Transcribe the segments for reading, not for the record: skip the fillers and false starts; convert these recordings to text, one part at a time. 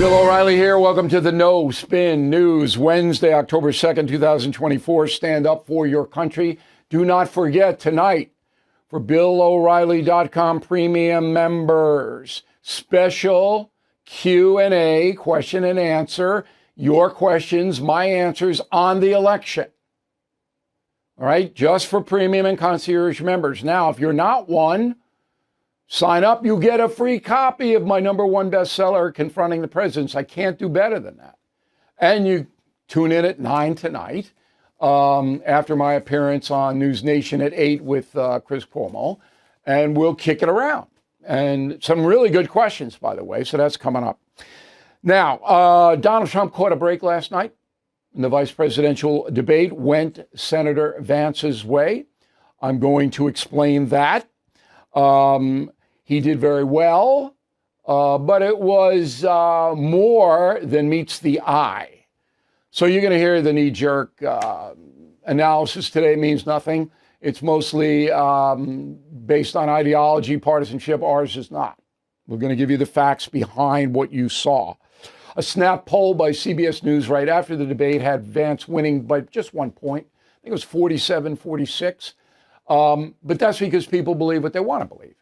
Bill O'Reilly here. Welcome to the No Spin News, Wednesday, October 2nd, 2024. Stand up for your country. Do not forget tonight, for BillO'Reilly.com premium members, special Q&A, question and answer, your questions, my answers on the election. All right, just for premium and concierge members. Now, if you're not one, sign up, you get a free copy of my #1 bestseller, Confronting the Presidents. I can't do better than that. And you tune in at 9 tonight after my appearance on News Nation at 8 with Chris Cuomo, and we'll kick it around. And some really good questions, by the way, so that's coming up. Now, Donald Trump caught a break last night, and the vice presidential debate went Senator Vance's way. I'm going to explain that. He did very well, but it was more than meets the eye. So you're going to hear the knee-jerk analysis today means nothing. It's mostly based on ideology, partisanship. Ours is not. We're going to give you the facts behind what you saw. A snap poll by CBS News right after the debate had Vance winning by just 1 point. I think it was 47-46. But that's because people believe what they want to believe.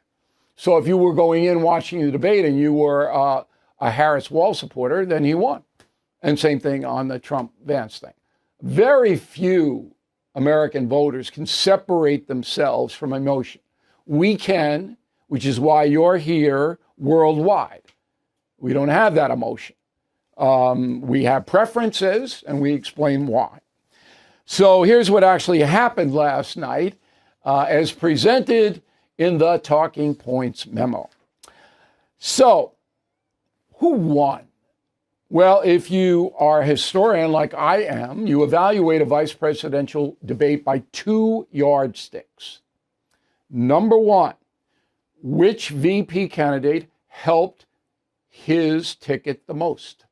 So if you were going in watching the debate and you were a Harris Wall supporter, then he won. And same thing on the Trump-Vance thing. Very few American voters can separate themselves from emotion. We can, which is why you're here worldwide. We don't have that emotion. We have preferences, and we explain why. So here's what actually happened last night, as presented in the Talking Points memo. So, who won? Well, if you are a historian like I am, you evaluate a vice presidential debate by 2 yardsticks. Number one, which VP candidate helped his ticket the most?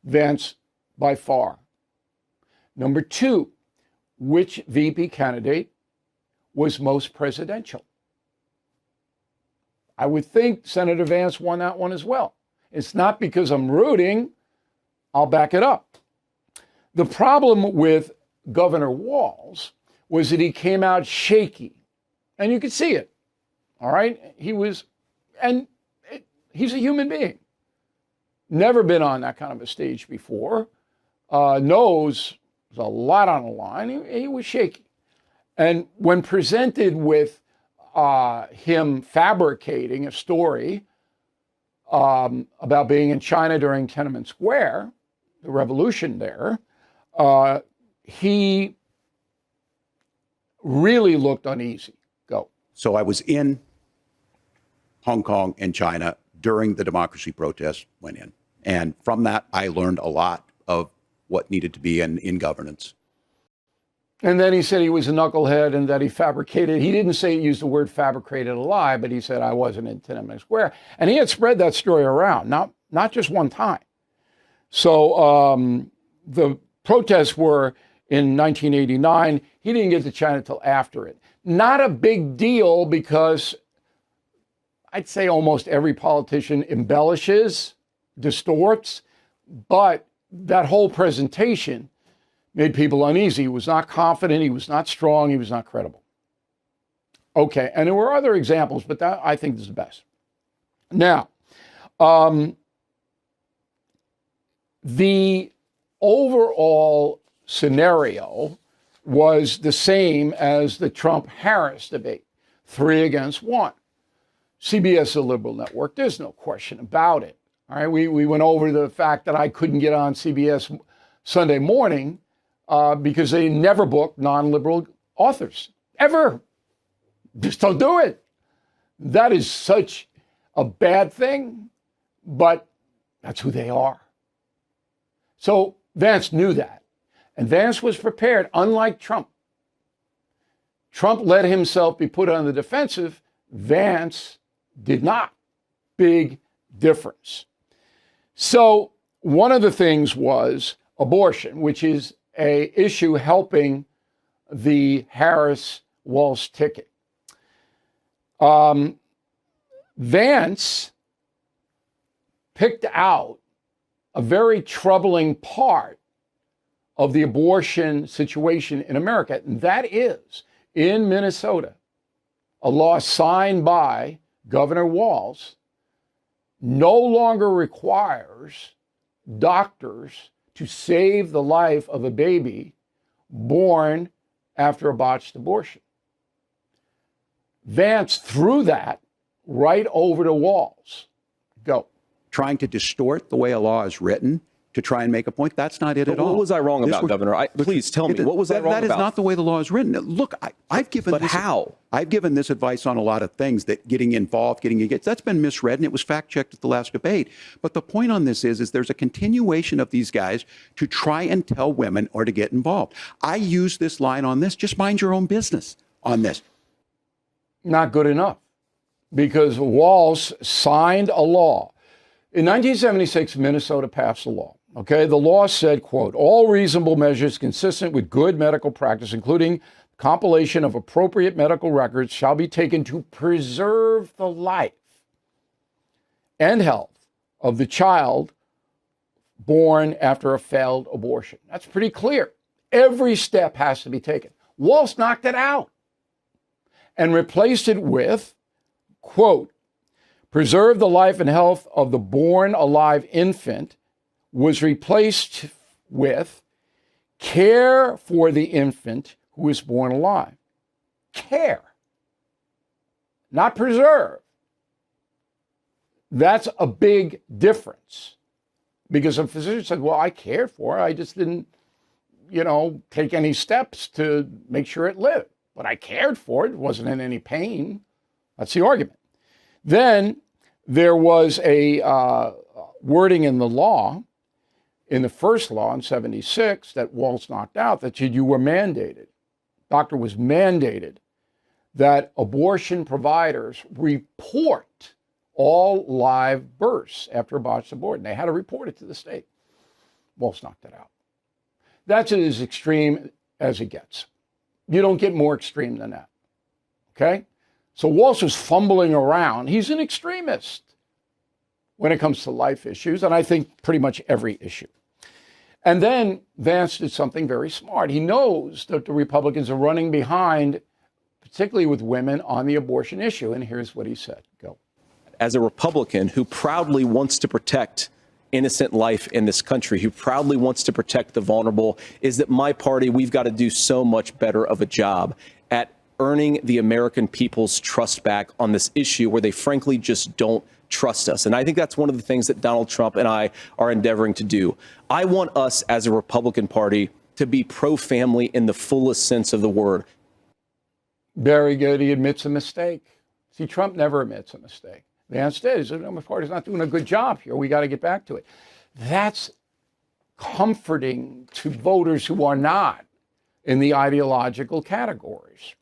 Vance, by far. Number two, which VP candidate was most presidential? I would think Senator Vance won that one as well. It's not because I'm rooting. I'll back it up. The problem with Governor Walz was that he came out shaky, and you could see it. All right? He's a human being. Never been on that kind of a stage before. Knows there's a lot on the line. He was shaky. And when presented with him fabricating a story about being in China during Tiananmen Square, the revolution there, he really looked uneasy. Go. So I was in Hong Kong and China during the democracy protests went in. And from that, I learned a lot of what needed to be in governance. And then he said he was a knucklehead and that he fabricated. He didn't say he used the word fabricated a lie, but he said I wasn't in Tiananmen Square. And he had spread that story around, not just one time. So the protests were in 1989. He didn't get to China till after it. Not a big deal because I'd say almost every politician embellishes, distorts, but that whole presentation made people uneasy. He was not confident. He was not strong. He was not credible. Okay, and there were other examples, but that I think is the best. Now, the overall scenario was the same as the Trump-Harris debate, 3 against 1. CBS, a liberal network, there's no question about it. All right, we went over the fact that I couldn't get on CBS Sunday morning because they never book non-liberal authors, ever. Just don't do it. That is such a bad thing, but that's who they are. So Vance knew that, and Vance was prepared, unlike Trump. Trump let himself be put on the defensive. Vance did not. Big difference. So one of the things was abortion, which is an issue helping the Harris-Walz ticket. Vance picked out a very troubling part of the abortion situation in America. And that is, in Minnesota, a law signed by Governor Walz no longer requires doctors to save the life of a baby born after a botched abortion. Vance threw that right over to Walz. Go. Trying to distort the way a law is written to try and make a point. That's not it at all. What was I wrong about, Governor? Please tell me, what was I wrong about? That is not the way the law is written. Look, I've given But how? I've given this advice on a lot of things, that getting involved, that's been misread, and it was fact-checked at the last debate. But the point on this is there's a continuation of these guys to try and tell women or to get involved. I use this line on this, just mind your own business on this. Not good enough, because Walz signed a law. In 1976, Minnesota passed a law. Okay, the law said, quote, all reasonable measures consistent with good medical practice, including compilation of appropriate medical records, shall be taken to preserve the life and health of the child born after a failed abortion. That's pretty clear. Every step has to be taken. Walz knocked it out and replaced it with, quote, preserve the life and health of the born alive infant, was replaced with care for the infant who is born alive. Care, not preserve. That's a big difference, because a physician said, well, I cared for her. I just didn't, take any steps to make sure it lived. But I cared for it. It wasn't in any pain. That's the argument. Then there was a wording in the law, in the first law in 76, that Walz knocked out, that said you were mandated. Doctor was mandated that abortion providers report all live births after a botched abortion. They had to report it to the state. Walz knocked it out. That's as extreme as it gets. You don't get more extreme than that. Okay? So Walz was fumbling around. He's an extremist when it comes to life issues, and I think pretty much every issue. And then Vance did something very smart. He knows that the Republicans are running behind, particularly with women, on the abortion issue. And here's what he said. Go. As a Republican who proudly wants to protect innocent life in this country, who proudly wants to protect the vulnerable, is that my party, we've got to do so much better of a job at earning the American people's trust back on this issue where they frankly just don't trust us. And I think that's one of the things that Donald Trump and I are endeavoring to do. I want us as a Republican Party to be pro-family in the fullest sense of the word. Very good. He admits a mistake. See, Trump never admits a mistake. Vance did. He said, no, my party's not doing a good job here. We got to get back to it. That's comforting to voters who are not in the ideological categories.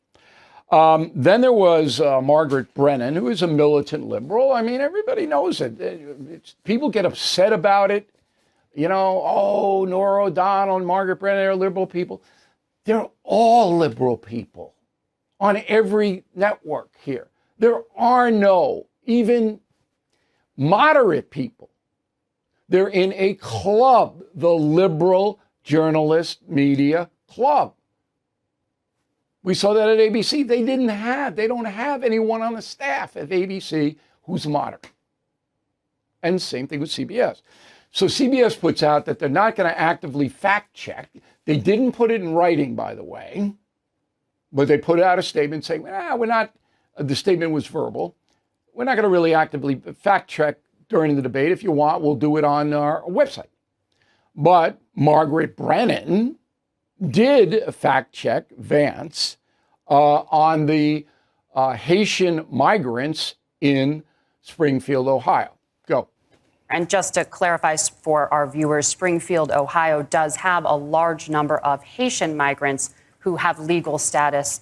Then there was Margaret Brennan, who is a militant liberal. I mean, everybody knows it. People get upset about it. Nora O'Donnell and Margaret Brennan are liberal people. They're all liberal people on every network here. There are no even moderate people. They're in a club, the Liberal Journalist Media Club. We saw that at ABC. They don't have anyone on the staff at ABC who's moderate. And same thing with CBS. So CBS puts out that they're not going to actively fact check. They didn't put it in writing, by the way, but they put out a statement saying, the statement was verbal. We're not going to really actively fact check during the debate. If you want, we'll do it on our website. But Margaret Brennan did fact check Vance on the Haitian migrants in Springfield, Ohio. Go. And just to clarify for our viewers, Springfield, Ohio does have a large number of Haitian migrants who have legal status,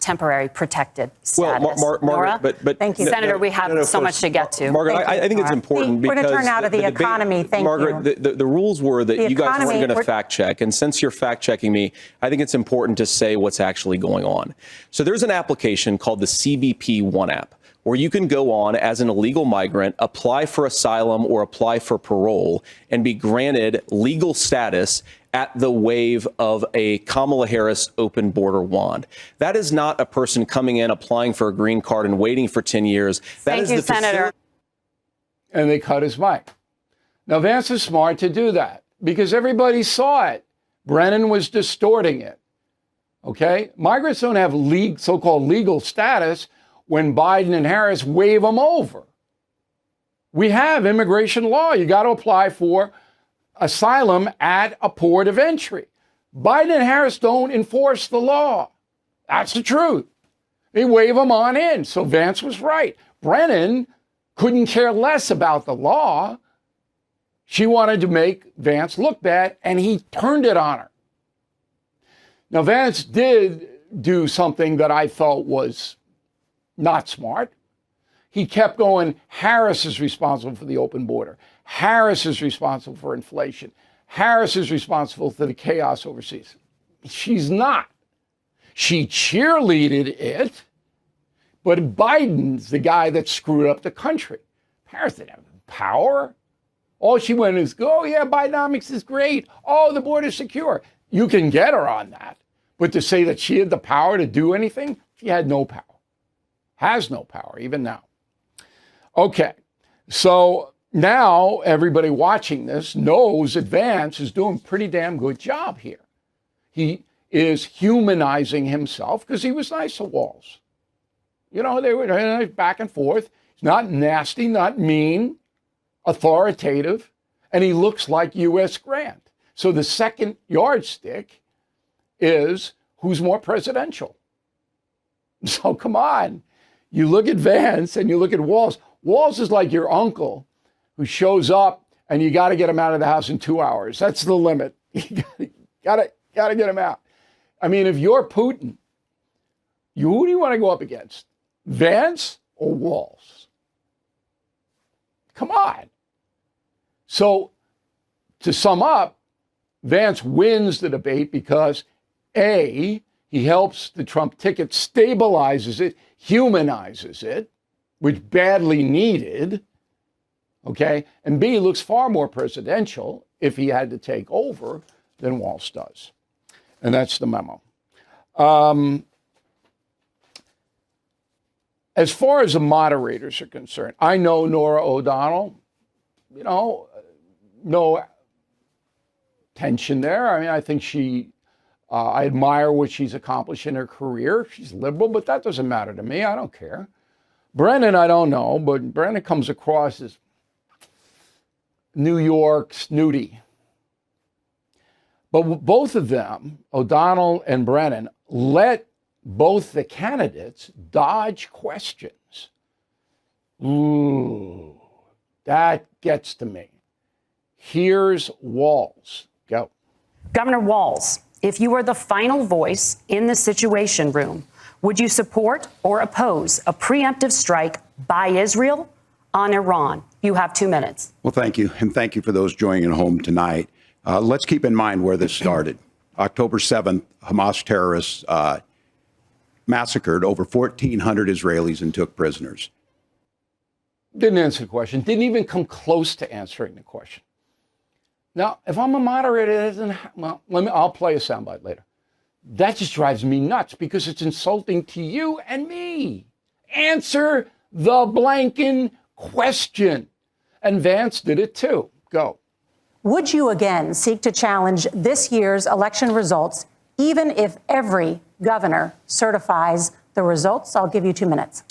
temporary protected status. Well, Margaret, but thank you, Senator. We have so much to get to. Margaret, I think it's important because we're going to turn out of the economy. Thank Margaret, you. The rules were that you guys weren't going to fact check, and since you're fact checking me, I think it's important to say what's actually going on. So there's an application called the CBP One app, where you can go on as an illegal migrant, apply for asylum or apply for parole, and be granted legal status at the wave of a Kamala Harris open border wand. That is not a person coming in, applying for a green card and waiting for 10 years. Thank you, Senator. And they cut his mic. Now, Vance is smart to do that because everybody saw it. Brennan was distorting it. Okay? Migrants don't have so-called legal status when Biden and Harris wave them over. We have immigration law. You got to apply for asylum at a port of entry. Biden and Harris don't enforce the law. That's the truth. They wave them on in. So Vance was right. Brennan couldn't care less about the law. She wanted to make Vance look bad, and he turned it on her. Now, Vance did do something that I felt was not smart. He kept going, Harris is responsible for the open border. Harris is responsible for inflation. Harris is responsible for the chaos overseas. She's not. She cheerleaded it, but Biden's the guy that screwed up the country. Harris didn't have power. All she went is, oh, yeah, Bidenomics is great. Oh, the border's secure. You can get her on that. But to say that she had the power to do anything, she had no power. Has no power, even now. Okay, so now everybody watching this knows that Vance is doing a pretty damn good job here. He is humanizing himself because he was nice to Walz. You know, they were back and forth. He's not nasty, not mean, authoritative, and he looks like U.S. Grant. So the second yardstick is who's more presidential. So come on. You look at Vance and you look at Walz. Walz is like your uncle who shows up and you got to get him out of the house in 2 hours. That's the limit. You got to get him out. I mean, if you're Putin, who do you want to go up against? Vance or Walz? Come on. So to sum up, Vance wins the debate because A, he helps the Trump ticket, stabilizes it, humanizes it, which badly needed, okay? And B, looks far more presidential if he had to take over than Walz does. And that's the memo. As far as the moderators are concerned, I know Norah O'Donnell, no tension there. I mean, I think I admire what she's accomplished in her career. She's liberal, but that doesn't matter to me. I don't care. Brennan, I don't know, but Brennan comes across as New York snooty. But both of them, O'Donnell and Brennan, let both the candidates dodge questions. Ooh, that gets to me. Here's Walz. Go. Governor Walz, if you were the final voice in the Situation Room, would you support or oppose a preemptive strike by Israel on Iran? You have 2 minutes. Well, thank you. And thank you for those joining at home tonight. Let's keep in mind where this started. October 7th, Hamas terrorists massacred over 1,400 Israelis and took prisoners. Didn't answer the question. Didn't even come close to answering the question. Now, if I'm a moderator, I'll play a soundbite later. That just drives me nuts because it's insulting to you and me. Answer the blanking question. And Vance did it too. Go. Would you again seek to challenge this year's election results, even if every governor certifies the results? I'll give you 2 minutes.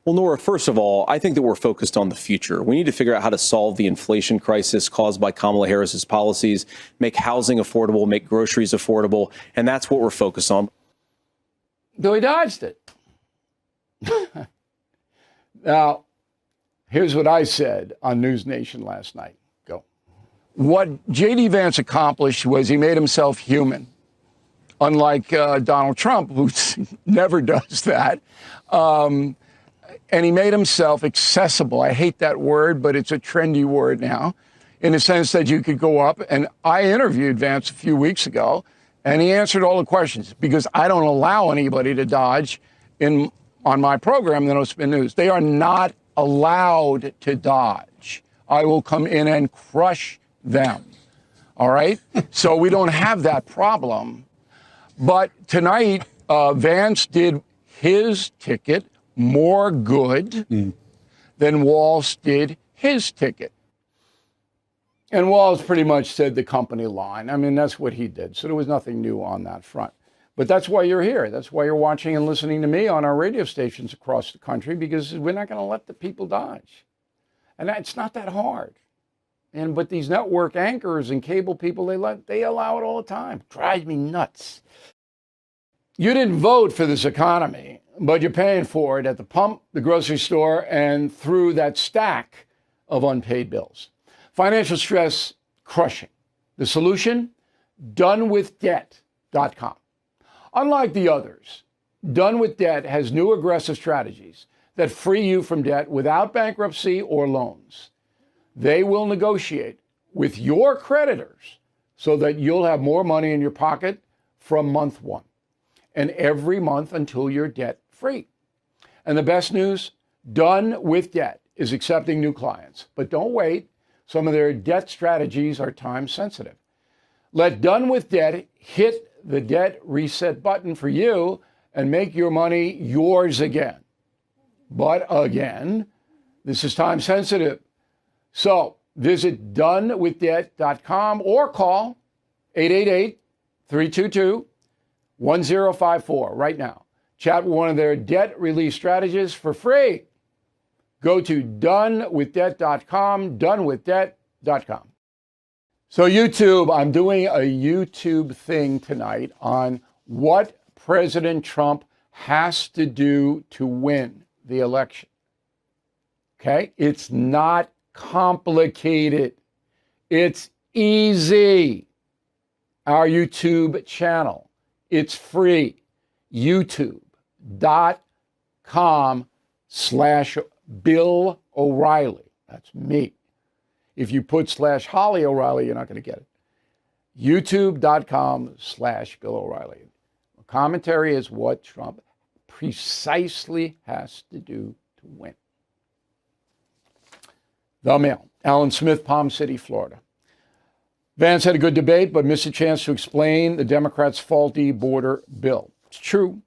Well, Nora, first of all, I think that we're focused on the future. We need to figure out how to solve the inflation crisis caused by Kamala Harris's policies, make housing affordable, make groceries affordable, and that's what we're focused on. Though he dodged it. Now, here's what I said on News Nation last night. Go. What J.D. Vance accomplished was he made himself human, unlike Donald Trump, who never does that. And he made himself accessible. I hate that word, but it's a trendy word now, in the sense that you could go up, and I interviewed Vance a few weeks ago, and he answered all the questions because I don't allow anybody to dodge in on my program, the No Spin News. They are not allowed to dodge. I will come in and crush them. All right? So we don't have that problem. But tonight, Vance did his ticket more good than Walz did his ticket. And Walz pretty much said the company line. I mean, that's what he did. So there was nothing new on that front. But that's why you're here. That's why you're watching and listening to me on our radio stations across the country, because we're not going to let the people dodge. And it's not that hard. But these network anchors and cable people, they allow it all the time. Drives me nuts. You didn't vote for this economy, but you're paying for it at the pump, the grocery store, and through that stack of unpaid bills. Financial stress crushing. The solution? donewithdebt.com. Unlike the others, Done with Debt has new aggressive strategies that free you from debt without bankruptcy or loans. They will negotiate with your creditors so that you'll have more money in your pocket from month one and every month until you're debt free. And the best news, Done with Debt is accepting new clients. But don't wait. Some of their debt strategies are time sensitive. Let Done with Debt hit the debt reset button for you and make your money yours again. But again, this is time sensitive. So visit donewithdebt.com or call 888-322-1054 right now. Chat with one of their debt relief strategists for free. Go to donewithdebt.com, donewithdebt.com. So YouTube, I'm doing a YouTube thing tonight on what President Trump has to do to win the election. Okay? It's not complicated. It's easy. Our YouTube channel. It's free. YouTube.com/Bill O'Reilly. That's me. If you put /Holly O'Reilly, you're not going to get it. YouTube.com/Bill O'Reilly. The commentary is what Trump precisely has to do to win. The Mail. Alan Smith, Palm City, Florida. Vance had a good debate, but missed a chance to explain the Democrats' faulty border bill. It's true.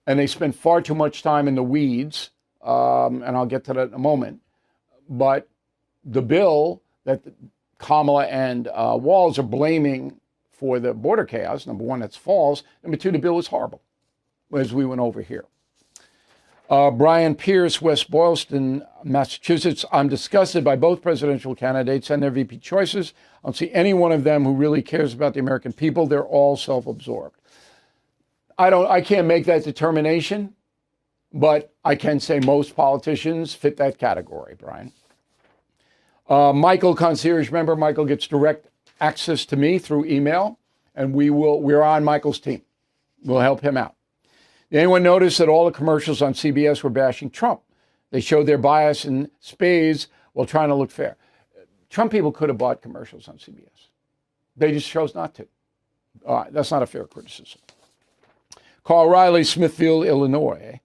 And they spent far too much time in the weeds, and I'll get to that in a moment. But the bill that Kamala and Walz are blaming for the border chaos, number one, that's false. Number two, the bill is horrible, as we went over here. Brian Pierce, West Boylston, Massachusetts. I'm disgusted by both presidential candidates and their VP choices. I don't see any one of them who really cares about the American people. They're all self-absorbed. I can't make that determination, but I can say most politicians fit that category, Brian. Michael, concierge member. Michael gets direct access to me through email, and we're on Michael's team. We'll help him out. Did anyone notice that all the commercials on CBS were bashing Trump? They showed their bias in spades while trying to look fair. Trump people could have bought commercials on CBS. They just chose not to. That's not a fair criticism. Carl Riley, Smithfield, Illinois.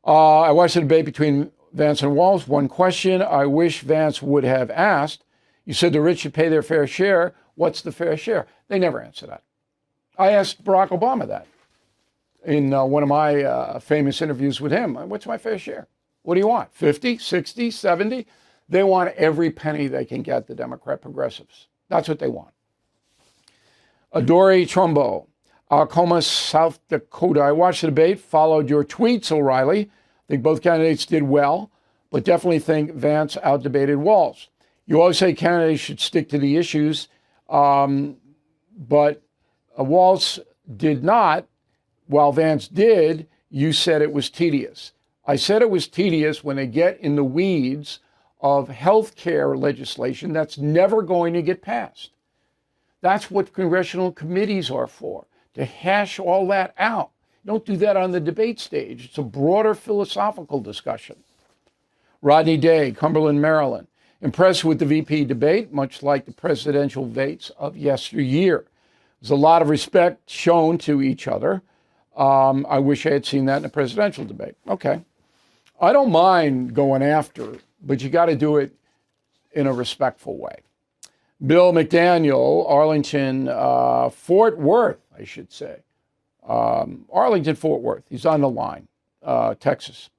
I watched the debate between Vance and Walz. One question I wish Vance would have asked. You said the rich should pay their fair share. What's the fair share? They never answer that. I asked Barack Obama that in one of my famous interviews with him. What's my fair share? What do you want? 50, 60, 70? They want every penny they can get, the Democrat progressives. That's what they want. Adori Trumbo, Alcoma, South Dakota. I watched the debate, followed your tweets, O'Reilly. I think both candidates did well, but definitely think Vance outdebated Walz. You always say candidates should stick to the issues, but Walz did not. While Vance did, you said it was tedious. I said it was tedious when they get in the weeds of health care legislation that's never going to get passed. That's what congressional committees are for, to hash all that out. Don't do that on the debate stage. It's a broader philosophical discussion. Rodney Day, Cumberland, Maryland. Impressed with the VP debate, much like the presidential debates of yesteryear. There's a lot of respect shown to each other. I wish I had seen that in a presidential debate. Okay. I don't mind going after, but you got to do it in a respectful way. Bill McDaniel, Arlington, Fort Worth, I should say. Arlington, Fort Worth. He's on the line, Texas.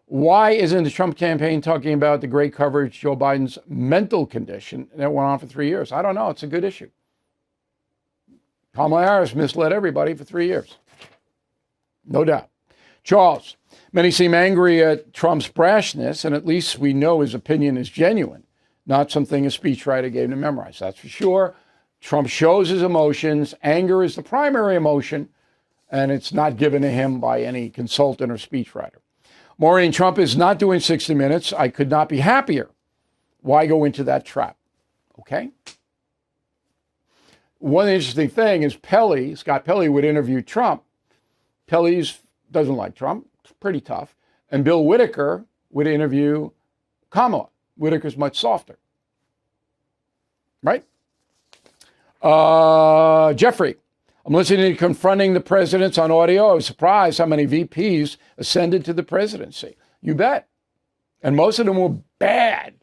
Why isn't the Trump campaign talking about the great coverage Joe Biden's mental condition that went on for 3 years? I don't know. It's a good issue. Kamala Harris misled everybody for 3 years. No doubt. Charles, many seem angry at Trump's brashness, and at least we know his opinion is genuine, not something a speechwriter gave him to memorize. That's for sure. Trump shows his emotions. Anger is the primary emotion, and it's not given to him by any consultant or speechwriter. Maureen, Trump is not doing 60 Minutes. I could not be happier. Why go into that trap? Okay. One interesting thing is Scott Pelley would interview Trump. Pelley doesn't like Trump. It's pretty tough. And Bill Whitaker would interview Kamala. Whitaker's much softer. Right? Jeffrey, I'm listening to Confronting the Presidents on audio. I was surprised how many VPs ascended to the presidency. You bet. And most of them were bad.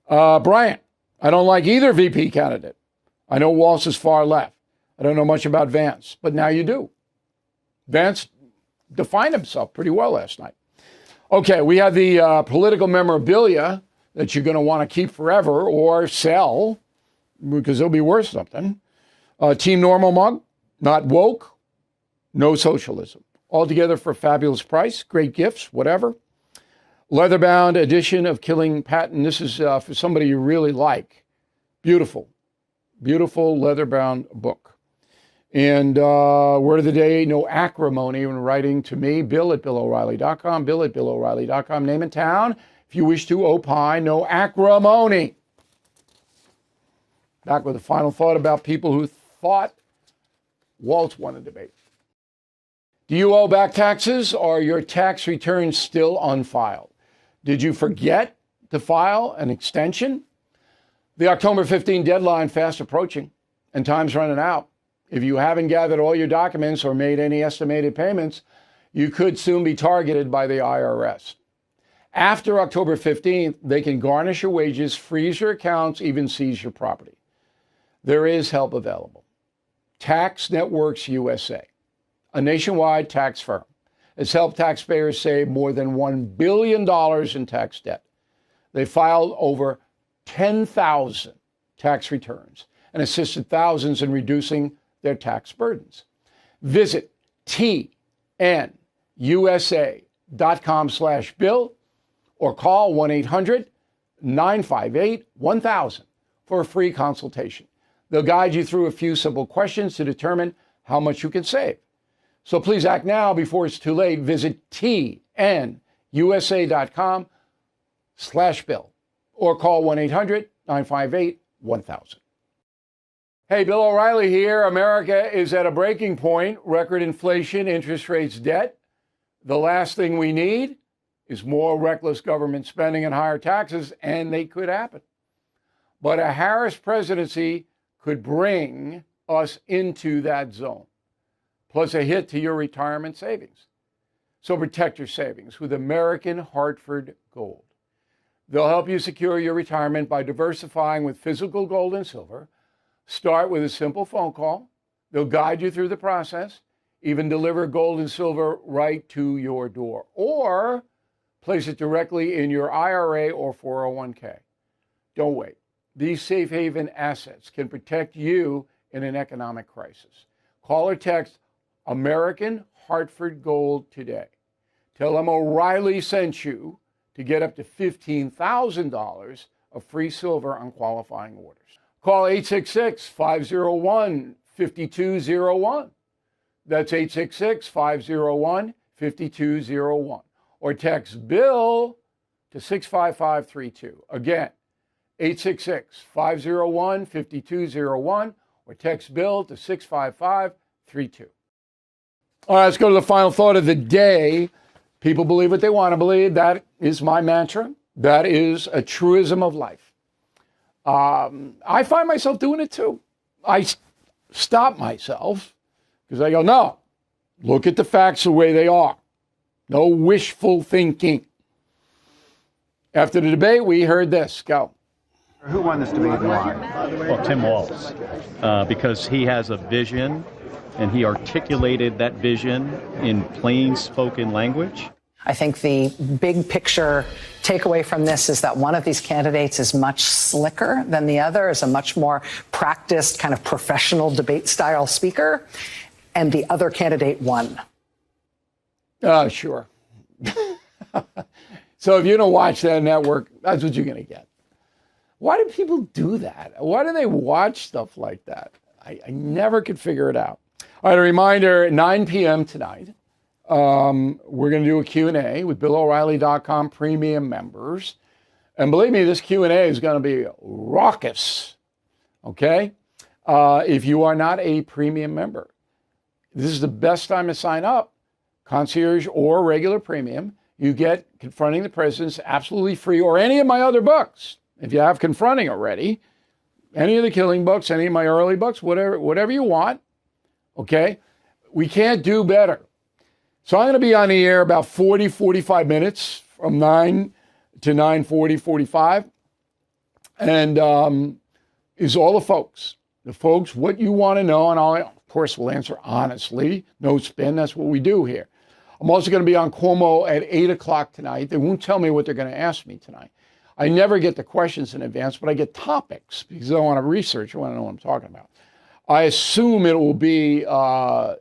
Bryant, I don't like either VP candidate. I know Walz is far left. I don't know much about Vance, but now you do. Vance defined himself pretty well last night. Okay, we have the political memorabilia that you're going to want to keep forever or sell because it'll be worth something. Team Normal mug, not woke, no socialism. All together for a fabulous price, great gifts, whatever. Leather-bound edition of Killing Patton. This is for somebody you really like. Beautiful, beautiful leather-bound book. And word of the day, no acrimony when writing to me, bill@BillO'Reilly.com, bill@BillO'Reilly.com. Name and town. If you wish to opine, no acrimony. Back with a final thought about people who thought Walz won a debate. Do you owe back taxes? Are your tax returns still unfiled? Did you forget to file an extension? The October 15 deadline fast approaching and time's running out. If you haven't gathered all your documents or made any estimated payments, you could soon be targeted by the IRS. After October 15th, they can garnish your wages, freeze your accounts, even seize your property. There is help available. Tax Networks USA, a nationwide tax firm, has helped taxpayers save more than $1 billion in tax debt. They filed over 10,000 tax returns and assisted thousands in reducing their tax burdens. Visit tnusa.com/bill or call 1-800-958-1000 for a free consultation. They'll guide you through a few simple questions to determine how much you can save. So please act now before it's too late. Visit tnusa.com/bill or call 1-800-958-1000. Hey, Bill O'Reilly here. America is at a breaking point. Record inflation, interest rates, debt. The last thing we need is more reckless government spending and higher taxes, and they could happen. But a Harris presidency could bring us into that zone, plus a hit to your retirement savings. So protect your savings with American Hartford Gold. They'll help you secure your retirement by diversifying with physical gold and silver. Start with a simple phone call. They'll guide you through the process, even deliver gold and silver right to your door, or place it directly in your IRA or 401k. Don't wait. These safe haven assets can protect you in an economic crisis. Call or text American Hartford Gold today. Tell them O'Reilly sent you to get up to $15,000 of free silver on qualifying orders. Call 866-501-5201. That's 866-501-5201. Or text Bill to 65532. Again, 866-501-5201 or text Bill to 65532. All right, let's go to the final thought of the day. People believe what they want to believe. That is my mantra. That is a truism of life. I find myself doing it too. I stop myself because I go, no, Look at the facts the way they are. No wishful thinking. After the debate, we heard this. Go. Who won this debate and why? Well, Tim Walz, because he has a vision and he articulated that vision in plain spoken language. I think the big picture takeaway from this is that one of these candidates is much slicker than the other, is a much more practiced kind of professional debate style speaker, and the other candidate won. Sure. So if you don't watch that network, that's what you're going to get. Why do people do that? Why do they watch stuff like that? I never could figure it out. All right, a reminder, at 9 p.m. tonight, we're going to do a Q&A with BillO'Reilly.com premium members. And believe me, this Q&A is going to be raucous, okay? If you are not a premium member, this is the best time to sign up, concierge or regular premium. You get Confronting the Presidents absolutely free, or any of my other books. If you have Confronting already, any of the killing books, any of my early books, whatever you want, okay? We can't do better. So I'm going to be on the air about 45 minutes from 9 to 9:40, 45. And is all the folks, what you want to know, and of course, we'll answer honestly, no spin, that's what we do here. I'm also going to be on Cuomo at 8 o'clock tonight. They won't tell me what they're going to ask me tonight. I never get the questions in advance, but I get topics because I want to research. I want to know what I'm talking about. I assume it will be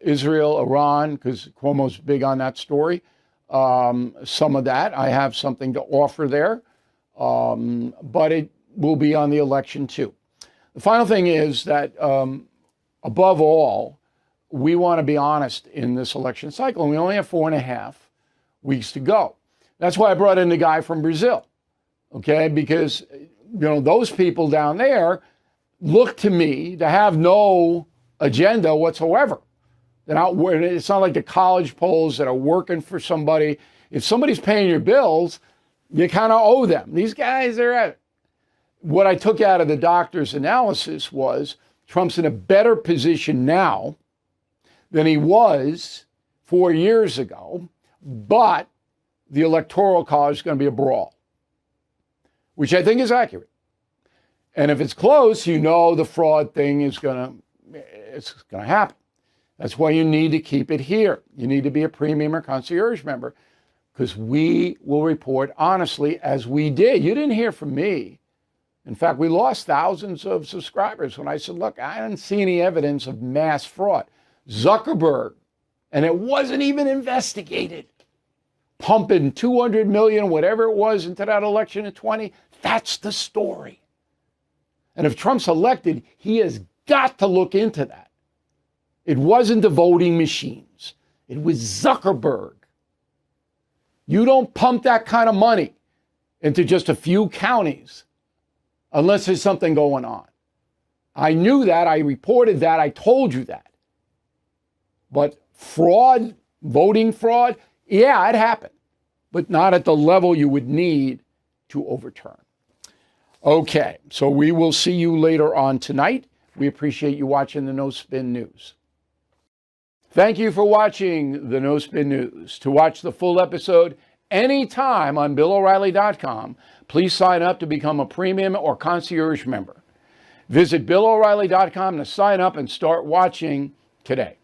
Israel, Iran, because Cuomo's big on that story. Some of that. I have something to offer there. But it will be on the election too. The final thing is that above all, we want to be honest in this election cycle, and we only have 4.5 weeks to go. That's why I brought in the guy from Brazil, okay? Because, those people down there look to me to have no agenda whatsoever. It's not like the college polls that are working for somebody. If somebody's paying your bills, you kind of owe them. These guys are at it. What I took out of the doctor's analysis was Trump's in a better position now than he was 4 years ago, but the Electoral College is going to be a brawl, which I think is accurate. And if it's close, the fraud thing is going to happen. That's why you need to keep it here. You need to be a premium or concierge member, because we will report honestly as we did. You didn't hear from me. In fact, we lost thousands of subscribers when I said, look, I didn't see any evidence of mass fraud. Zuckerberg, and it wasn't even investigated, pumping 200 million, whatever it was, into that election in 20. That's the story. And if Trump's elected, he has got to look into that. It wasn't the voting machines. It was Zuckerberg. You don't pump that kind of money into just a few counties unless there's something going on. I knew that. I reported that. I told you that. But fraud, voting fraud, yeah, it happened, but not at the level you would need to overturn. Okay, so we will see you later on tonight. We appreciate you watching the No Spin News. Thank you for watching the No Spin News. To watch the full episode anytime on BillO'Reilly.com, please sign up to become a premium or concierge member. Visit BillO'Reilly.com to sign up and start watching today.